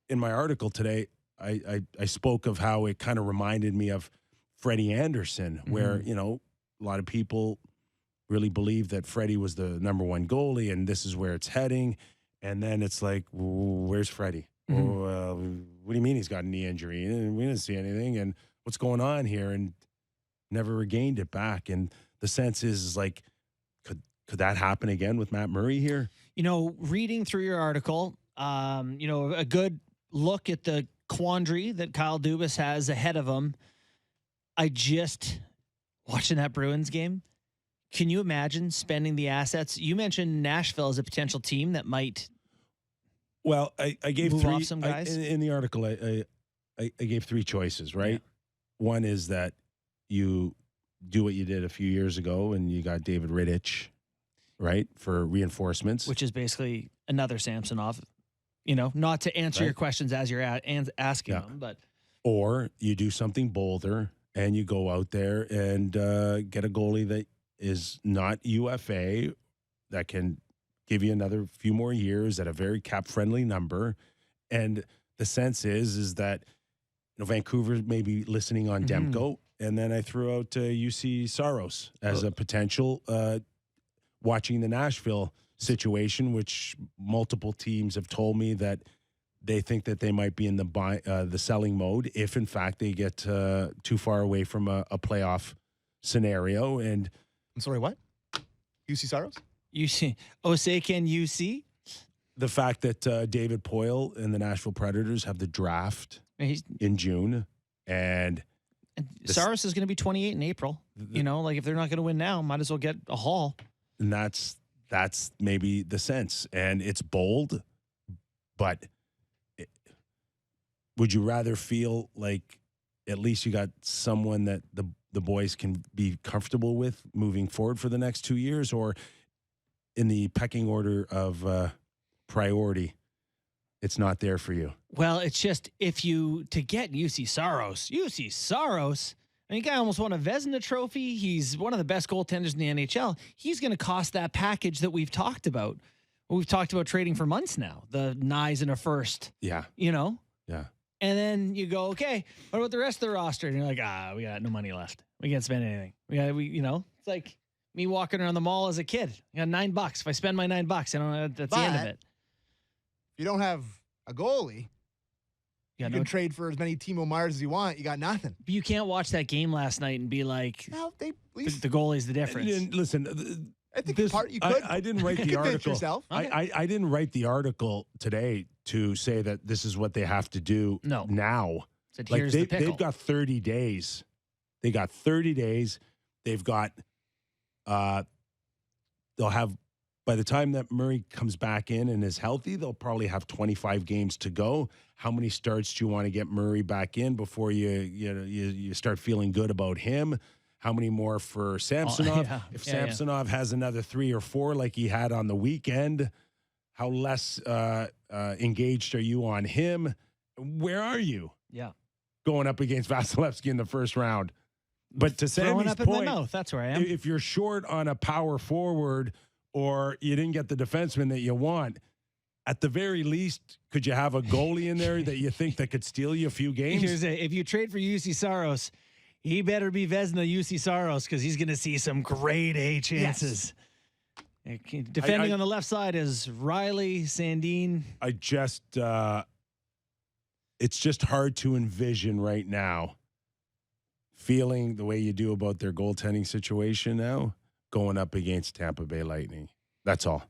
in my article today, I spoke of how it kind of reminded me of Freddie Anderson, where, you know, a lot of people really believe that Freddie was the number one goalie and this is where it's heading. And then it's like, where's Freddie? What do you mean he's got a knee injury? We didn't see anything. And what's going on here? And never regained it back. And the sense is like, could that happen again with Matt Murray here? You know, reading through your article, you know, a good look at the quandary that Kyle Dubas has ahead of him. I just watching that Bruins game. Can you imagine spending the assets? You mentioned Nashville as a potential team that might. Well, I gave move three off some guys. in the article. I gave three choices, right? Yeah. One is that you do what you did a few years ago, and you got David Rittich, right, for reinforcements, which is basically another Samsonov. You know, not to answer your questions as you're asking them, but or you do something bolder and you go out there and get a goalie that is not UFA, that can give you another few more years at a very cap-friendly number. And the sense is that, you know, Vancouver may be listening on Demko, and then I threw out UC Saros as a potential, watching the Nashville situation, which multiple teams have told me that they think that they might be in the selling mode if, in fact, they get too far away from a playoff scenario. And I'm sorry, what? UC Saros? UC Osaken UC? The fact that David Poile and the Nashville Predators have the draft in June, and Saros is going to be 28 in April. You know, like if they're not going to win now, might as well get a haul. And that's maybe the sense. And it's bold, but would you rather feel like at least you got someone that the boys can be comfortable with moving forward for the next 2 years, or in the pecking order of priority, it's not there for you? Well, it's just to get UC Saros, I mean, the guy almost won a Vezina trophy. He's one of the best goaltenders in the NHL. He's going to cost that package that we've talked about. We've talked about trading for months now. The Nyes and a first. Yeah. You know? Yeah. And then you go, okay, what about the rest of the roster? And you're like, we got no money left. We can't spend anything. You know, it's like me walking around the mall as a kid. I got $9. If I spend my $9, that's the end of it. If you don't have a goalie, you can trade for as many Timo Myers as you want. You got nothing. But you can't watch that game last night and be like, no, the goalie's the difference. Listen, I think you could. I didn't write the article. Yourself. Okay. I didn't write the article today to say that this is what they have to do now. Said, here's the pickle. They've got 30 days. They got 30 days. They've got, they'll have, by the time that Murray comes back in and is healthy, they'll probably have 25 games to go. How many starts do you want to get Murray back in before you start feeling good about him? How many more for Samsonov? If Samsonov has another 3 or 4 like he had on the weekend, how less engaged are you on him? Where are you? Yeah. Going up against Vasilevsky in the first round. But to Sammy's point, in my mouth, that's where I am. If you're short on a power forward or you didn't get the defenseman that you want, at the very least, could you have a goalie in there that you think that could steal you a few games? If you trade for UC Saros, he better be Vezina UC Saros because he's going to see some grade A chances. Yes. Defending on the left side is Riley, Sandin. It's just hard to envision right now feeling the way you do about their goaltending situation now going up against Tampa Bay Lightning. That's all.